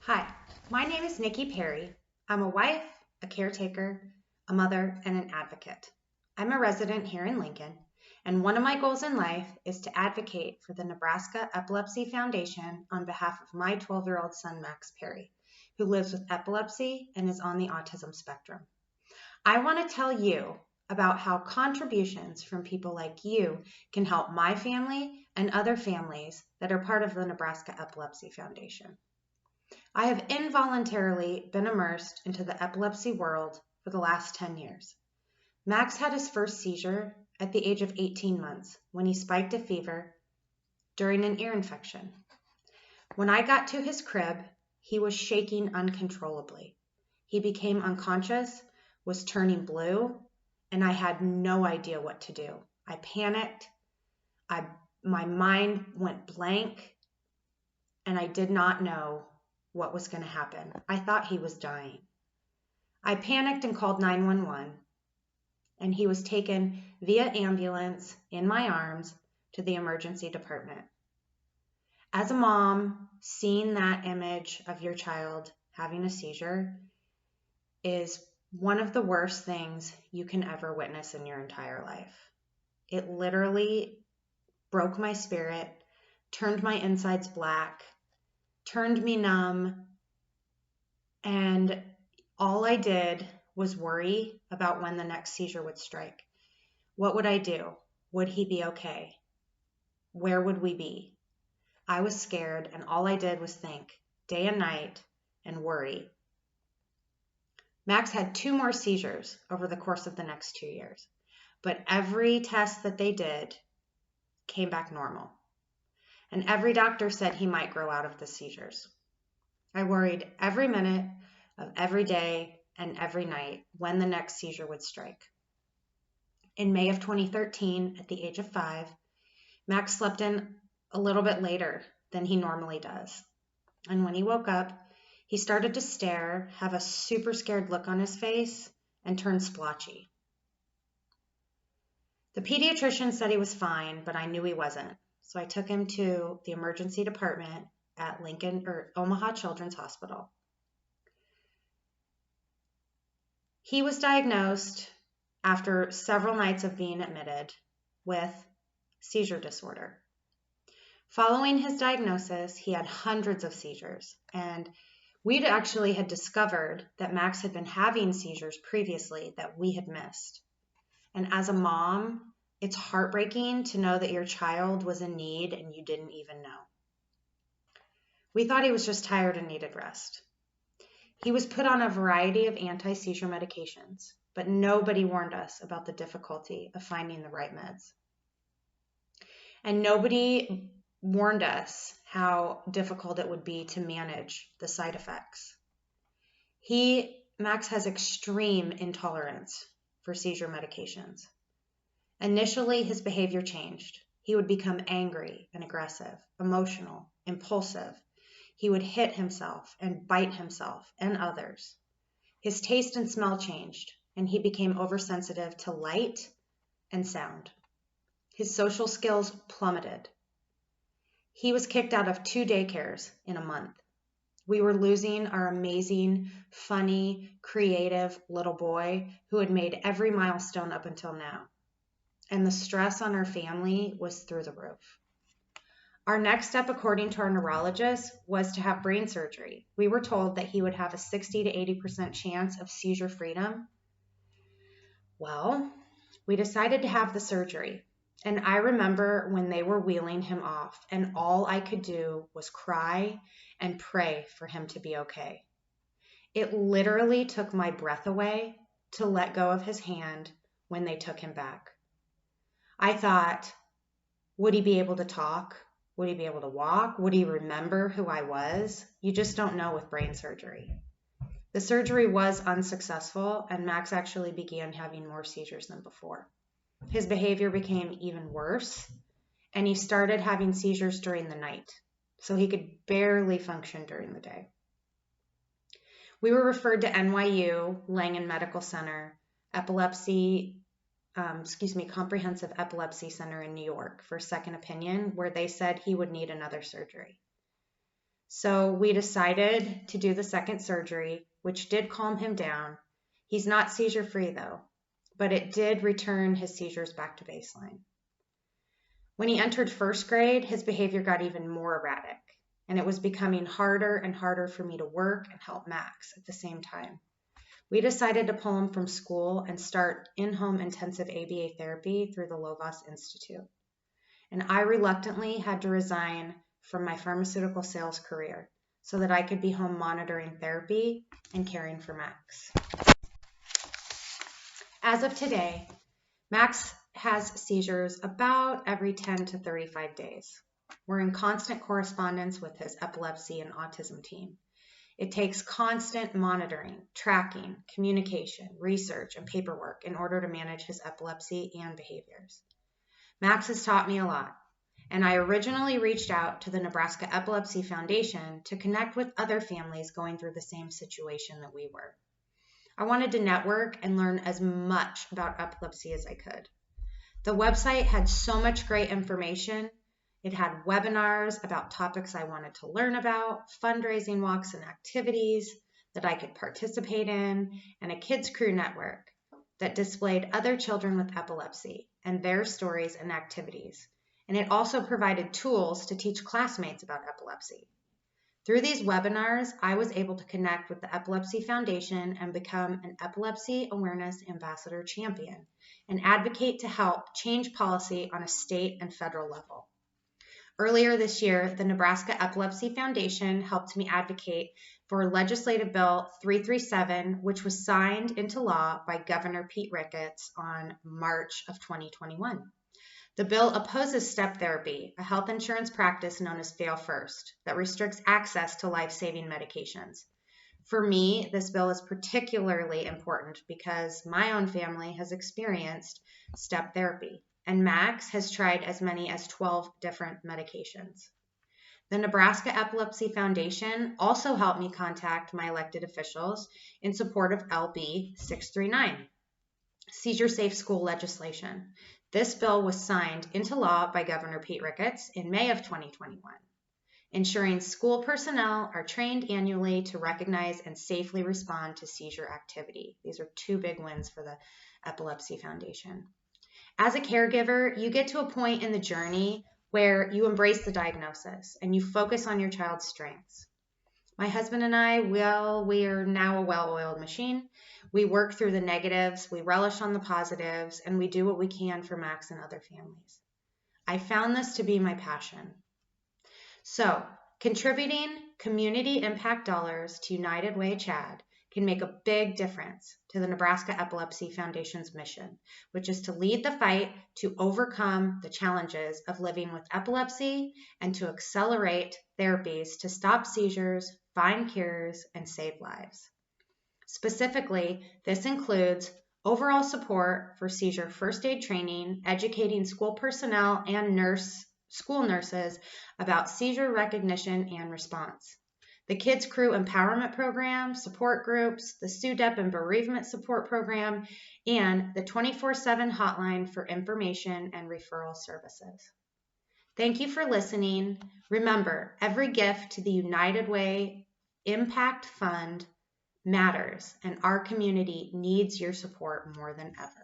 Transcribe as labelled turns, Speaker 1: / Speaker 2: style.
Speaker 1: Hi, my name is Nikki Perry. I'm a wife, a caretaker, a mother, and an advocate. I'm a resident here in Lincoln, and one of my goals in life is to advocate for the Nebraska Epilepsy Foundation on behalf of my 12-year-old son, Max Perry, who lives with epilepsy and is on the autism spectrum. I want to tell you about how contributions from people like you can help my family and other families that are part of the Nebraska Epilepsy Foundation. I have involuntarily been immersed into the epilepsy world for the last 10 years. Max had his first seizure at the age of 18 months when he spiked a fever during an ear infection. When I got to his crib, he was shaking uncontrollably. He became unconscious, was turning blue, and I had no idea what to do. I panicked. My mind went blank, and I did not know what was going to happen. I thought he was dying. I panicked and called 911, and he was taken via ambulance in my arms to the emergency department. As a mom, seeing that image of your child having a seizure is one of the worst things you can ever witness in your entire life. It literally broke my spirit, turned my insides black, turned me numb, and all I did was worry about when the next seizure would strike. What would I do? Would he be okay? Where would we be? I was scared, and all I did was think day and night and worry. Max had 2 more seizures over the course of the next 2 years, but every test that they did came back normal, and every doctor said he might grow out of the seizures. I worried every minute of every day and every night when the next seizure would strike. In May of 2013, at the age of 5, Max slept in a little bit later than he normally does. And when he woke up, he started to stare, have a super scared look on his face, and turn splotchy. The pediatrician said he was fine, but I knew he wasn't. So I took him to the emergency department at Omaha Children's Hospital. He was diagnosed after several nights of being admitted with seizure disorder. Following his diagnosis, he had hundreds of seizures, and we'd actually had discovered that Max had been having seizures previously that we had missed. And as a mom, it's heartbreaking to know that your child was in need and you didn't even know. We thought he was just tired and needed rest. He was put on a variety of anti-seizure medications, but nobody warned us about the difficulty of finding the right meds. And nobody warned us how difficult it would be to manage the side effects. Max has extreme intolerance for seizure medications. Initially, his behavior changed. He would become angry and aggressive, emotional, impulsive. He would hit himself and bite himself and others. His taste and smell changed, and he became oversensitive to light and sound. His social skills plummeted. He was kicked out of 2 daycares in a month. We were losing our amazing, funny, creative little boy who had made every milestone up until now. And the stress on our family was through the roof. Our next step, according to our neurologist, was to have brain surgery. We were told that he would have a 60 to 80% chance of seizure freedom. Well, we decided to have the surgery. And I remember when they were wheeling him off, and all I could do was cry and pray for him to be okay. It literally took my breath away to let go of his hand when they took him back. I thought, would he be able to talk? Would he be able to walk? Would he remember who I was? You just don't know with brain surgery. The surgery was unsuccessful, and Max actually began having more seizures than before. His behavior became even worse, and he started having seizures during the night, so he could barely function during the day. We were referred to NYU Langone Medical Center, Comprehensive Epilepsy Center in New York for a second opinion, where they said he would need another surgery. So we decided to do the second surgery, which did calm him down. He's not seizure-free though, but it did return his seizures back to baseline. When he entered first grade, his behavior got even more erratic, and it was becoming harder and harder for me to work and help Max at the same time. We decided to pull him from school and start in-home intensive ABA therapy through the Lovaas Institute. And I reluctantly had to resign from my pharmaceutical sales career so that I could be home monitoring therapy and caring for Max. As of today, Max has seizures about every 10 to 35 days. We're in constant correspondence with his epilepsy and autism team. It takes constant monitoring, tracking, communication, research, and paperwork in order to manage his epilepsy and behaviors. Max has taught me a lot, and I originally reached out to the Nebraska Epilepsy Foundation to connect with other families going through the same situation that we were. I wanted to network and learn as much about epilepsy as I could. The website had so much great information. It had webinars about topics I wanted to learn about, fundraising walks and activities that I could participate in, and a kids crew network that displayed other children with epilepsy and their stories and activities. And it also provided tools to teach classmates about epilepsy. Through these webinars, I was able to connect with the Epilepsy Foundation and become an Epilepsy Awareness Ambassador Champion and advocate to help change policy on a state and federal level. Earlier this year, the Nebraska Epilepsy Foundation helped me advocate for Legislative Bill 337, which was signed into law by Governor Pete Ricketts on March of 2021. The bill opposes step therapy, a health insurance practice known as Fail First, that restricts access to life-saving medications. For me, this bill is particularly important because my own family has experienced step therapy, and Max has tried as many as 12 different medications. The Nebraska Epilepsy Foundation also helped me contact my elected officials in support of LB 639, Seizure Safe School legislation. This bill was signed into law by Governor Pete Ricketts in May of 2021, ensuring school personnel are trained annually to recognize and safely respond to seizure activity. These are two big wins for the Epilepsy Foundation. As a caregiver, you get to a point in the journey where you embrace the diagnosis and you focus on your child's strengths. My husband and I, we are now a well-oiled machine. We work through the negatives, we relish on the positives, and we do what we can for Max and other families. I found this to be my passion. So, contributing community impact dollars to United Way CHAD can make a big difference to the Nebraska Epilepsy Foundation's mission, which is to lead the fight to overcome the challenges of living with epilepsy and to accelerate therapies to stop seizures, find cures, and save lives. Specifically, this includes overall support for seizure first aid training, educating school personnel and school nurses about seizure recognition and response, the Kids Crew Empowerment Program, support groups, the SUDEP and Bereavement Support Program, and the 24/7 hotline for information and referral services. Thank you for listening. Remember, every gift to the United Way Impact Fund matters, and our community needs your support more than ever.